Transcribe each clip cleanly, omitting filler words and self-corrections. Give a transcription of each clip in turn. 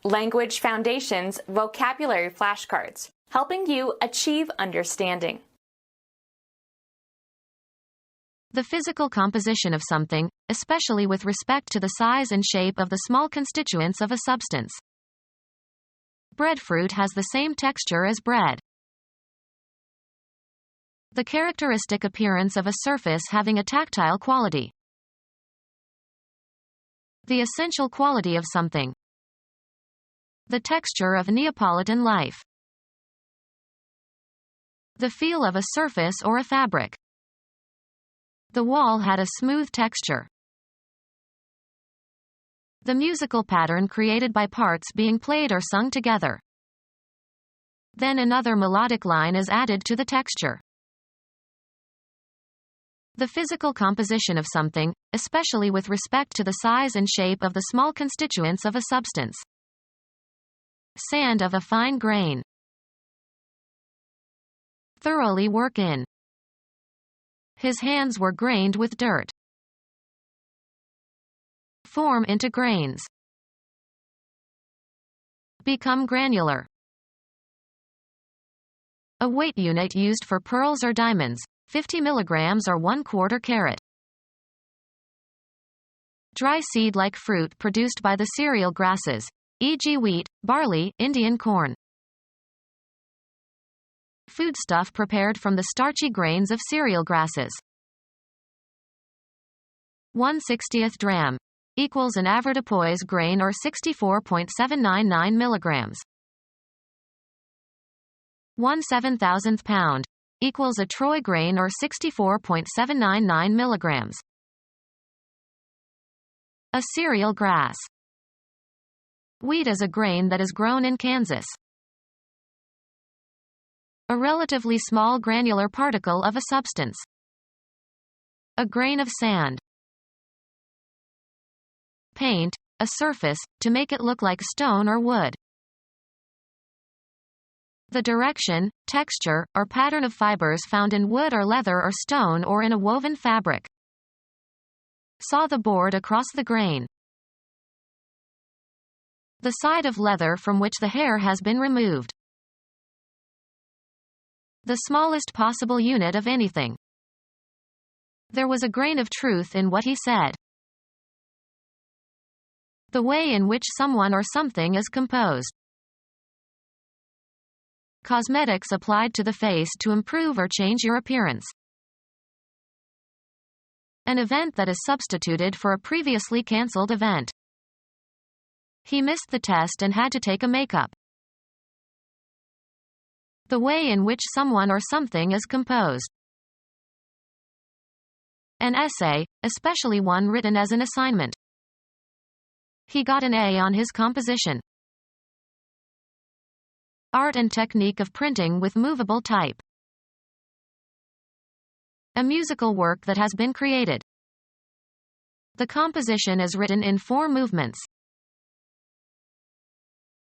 Language Foundations Vocabulary Flashcards, helping you achieve understanding. The physical composition of something, especially with respect to the size and shape of the small constituents of a substance. Breadfruit has the same texture as bread. The characteristic appearance of a surface having a tactile quality. The essential quality of something. The texture of Neapolitan life. The feel of a surface or a fabric. The wall had a smooth texture. The musical pattern created by parts being played or sung together. Then another melodic line is added to the texture. The physical composition of something, especially with respect to the size and shape of the small constituents of a substance. Sand of a fine grain. Thoroughly work in. His hands were grained with dirt. Form into grains. Become granular. A weight unit used for pearls or diamonds, 50 milligrams or 1/4 carat. Dry seed-like fruit produced by the cereal grasses, e.g. wheat, barley, Indian corn. Foodstuff prepared from the starchy grains of cereal grasses. 1/60th dram equals an avoirdupois grain or 64.799 milligrams. 1/7000th pound equals a troy grain or 64.799 milligrams. A cereal grass. Wheat is a grain that is grown in Kansas. A relatively small granular particle of a substance. A grain of sand. Paint, a surface, to make it look like stone or wood. The direction, texture, or pattern of fibers found in wood or leather or stone or in a woven fabric. Saw the board across the grain. The side of leather from which the hair has been removed. The smallest possible unit of anything. There was a grain of truth in what he said. The way in which someone or something is composed. Cosmetics applied to the face to improve or change your appearance. An event that is substituted for a previously cancelled event. He missed the test and had to take a makeup. The way in which someone or something is composed. An essay, especially one written as an assignment. He got an A on his composition. Art and technique of printing with movable type. A musical work that has been created. The composition is written in 4 movements.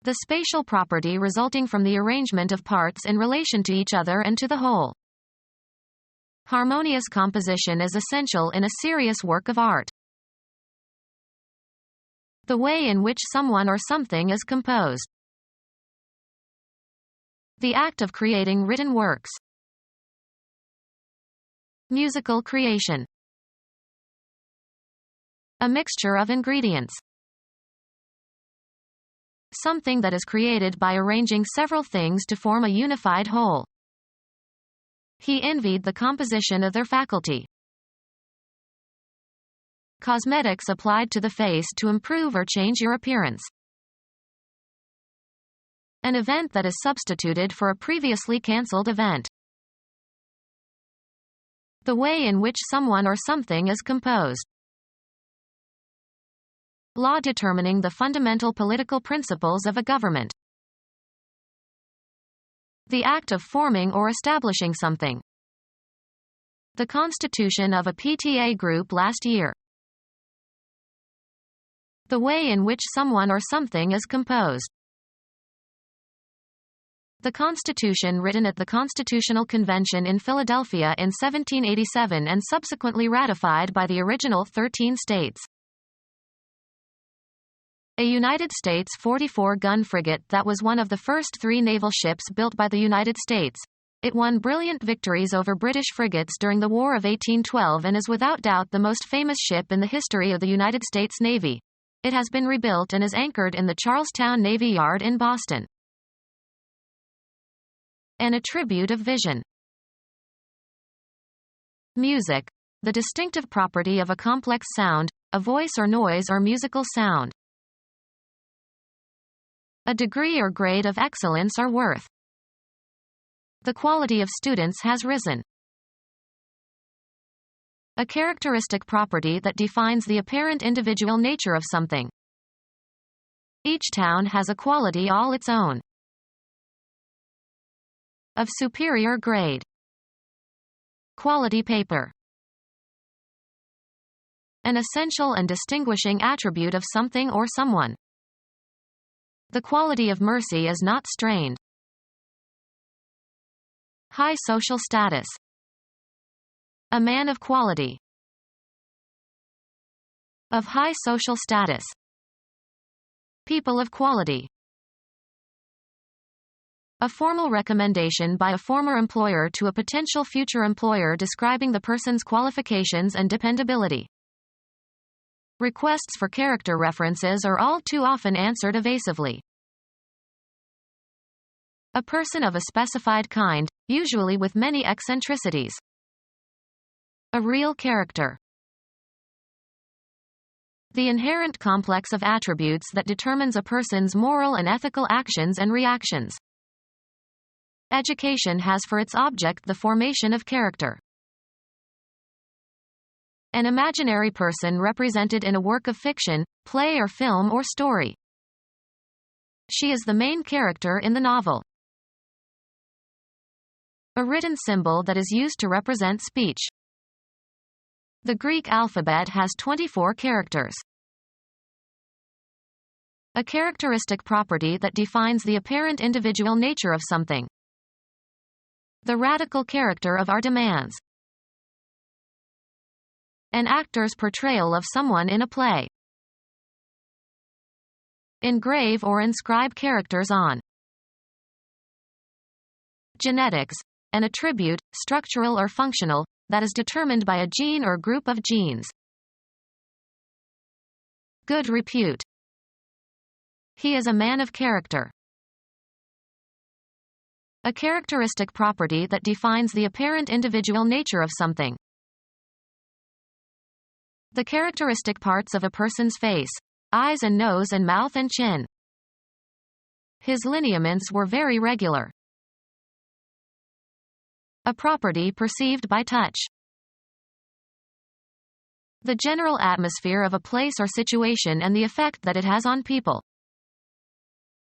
The spatial property resulting from the arrangement of parts in relation to each other and to the whole. Harmonious composition is essential in a serious work of art. The way in which someone or something is composed. The act of creating written works. Musical creation. A mixture of ingredients. Something that is created by arranging several things to form a unified whole. He envied the composition of their faculty. Cosmetics applied to the face to improve or change your appearance. An event that is substituted for a previously cancelled event. The way in which someone or something is composed. Law determining the fundamental political principles of a government. The act of forming or establishing something. The constitution of a PTA group last year. The way in which someone or something is composed. The Constitution written at the Constitutional Convention in Philadelphia in 1787 and subsequently ratified by the original 13 states. A United States 44-gun frigate that was one of the first 3 naval ships built by the United States. It won brilliant victories over British frigates during the War of 1812 and is without doubt the most famous ship in the history of the United States Navy. It has been rebuilt and is anchored in the Charlestown Navy Yard in Boston. An attribute of vision. Music. The distinctive property of a complex sound, a voice or noise or musical sound. A degree or grade of excellence or worth. The quality of students has risen. A characteristic property that defines the apparent individual nature of something. Each town has a quality all its own. Of superior grade. Quality paper. An essential and distinguishing attribute of something or someone. The quality of mercy is not strained. High social status. A man of quality. Of high social status. People of quality. A formal recommendation by a former employer to a potential future employer describing the person's qualifications and dependability. Requests for character references are all too often answered evasively. A person of a specified kind, usually with many eccentricities. A real character. The inherent complex of attributes that determines a person's moral and ethical actions and reactions. Education has for its object the formation of character. An imaginary person represented in a work of fiction, play or film or story. She is the main character in the novel. A written symbol that is used to represent speech. The Greek alphabet has 24 characters. A characteristic property that defines the apparent individual nature of something. The radical character of our demands. An actor's portrayal of someone in a play. Engrave or inscribe characters on. Genetics. An attribute, structural or functional, that is determined by a gene or group of genes. Good repute. He is a man of character. A characteristic property that defines the apparent individual nature of something. The characteristic parts of a person's face. Eyes and nose and mouth and chin. His lineaments were very regular. A property perceived by touch. The general atmosphere of a place or situation and the effect that it has on people.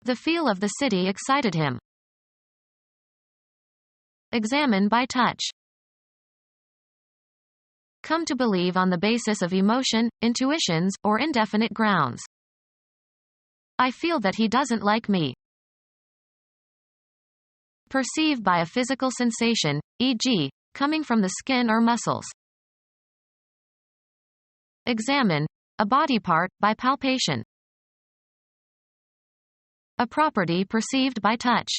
The feel of the city excited him. Examine by touch. Come to believe on the basis of emotion, intuitions, or indefinite grounds. I feel that he doesn't like me. Perceive by a physical sensation, e.g., coming from the skin or muscles. Examine a body part by palpation. A property perceived by touch.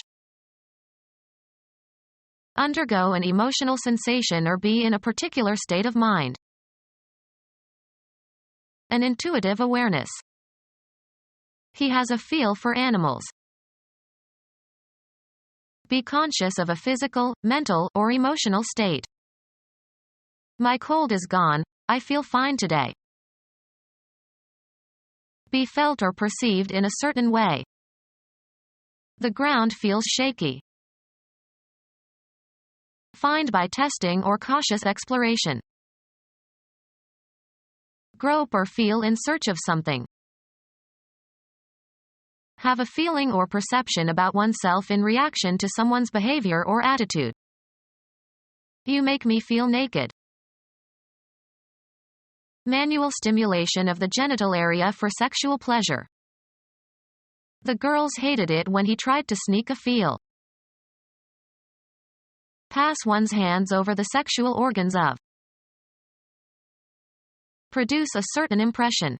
Undergo an emotional sensation or be in a particular state of mind. An intuitive awareness. He has a feel for animals. Be conscious of a physical, mental, or emotional state. My cold is gone, I feel fine today. Be felt or perceived in a certain way. The ground feels shaky. Find by testing or cautious exploration. Grope or feel in search of something. Have a feeling or perception about oneself in reaction to someone's behavior or attitude. You make me feel naked. Manual stimulation of the genital area for sexual pleasure. The girls hated it when he tried to sneak a feel. Pass one's hands over the sexual organs of. Produce a certain impression.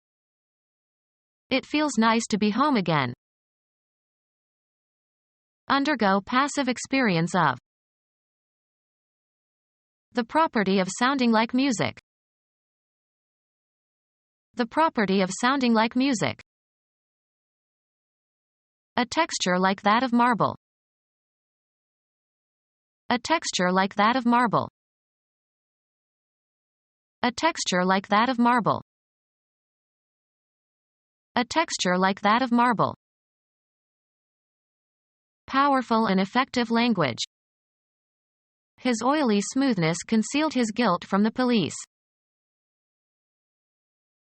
It feels nice to be home again. Undergo passive experience of. The property of sounding like music. The property of sounding like music. A texture like that of marble. A texture like that of marble. A texture like that of marble. A texture like that of marble. Powerful and effective language. His oily smoothness concealed his guilt from the police.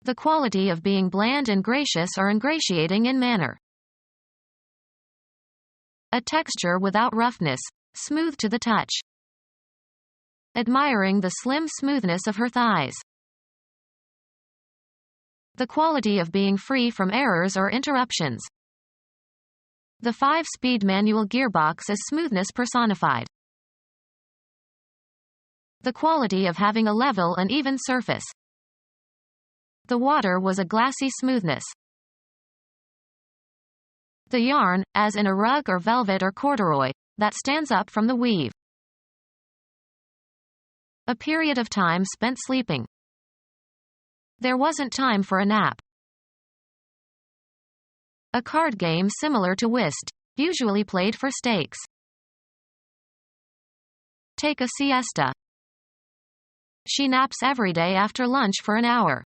The quality of being bland and gracious or ingratiating in manner. A texture without roughness, smooth to the touch. Admiring the slim smoothness of her thighs. The quality of being free from errors or interruptions. The 5-speed manual gearbox is smoothness personified. The quality of having a level and even surface. The water was a glassy smoothness. The yarn, as in a rug or velvet or corduroy, that stands up from the weave. A period of time spent sleeping. There wasn't time for a nap. A card game similar to whist, usually played for stakes. Take a siesta. She naps every day after lunch for an hour.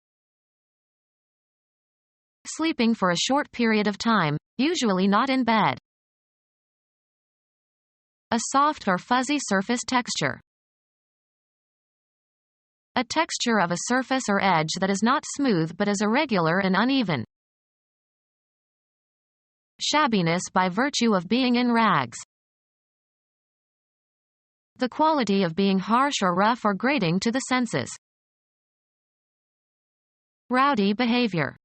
Sleeping for a short period of time, usually not in bed. A soft or fuzzy surface texture. A texture of a surface or edge that is not smooth but is irregular and uneven. Shabbiness by virtue of being in rags. The quality of being harsh or rough or grating to the senses. Rowdy behavior.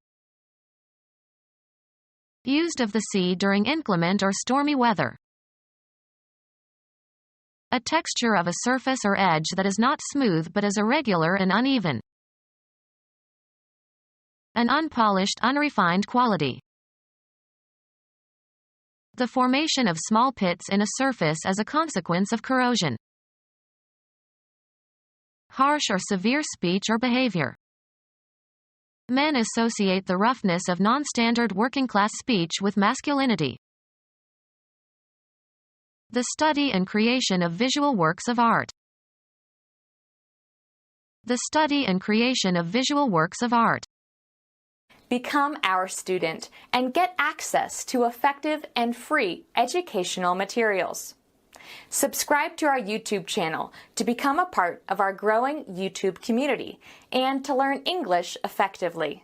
Used of the sea during inclement or stormy weather. A texture of a surface or edge that is not smooth but is irregular and uneven. An unpolished, unrefined quality. The formation of small pits in a surface as a consequence of corrosion. Harsh or severe speech or behavior. Men associate the roughness of non-standard working-class speech with masculinity. The study and creation of visual works of art. The study and creation of visual works of art. Become our student and get access to effective and free educational materials. Subscribe to our YouTube channel to become a part of our growing YouTube community and to learn English effectively.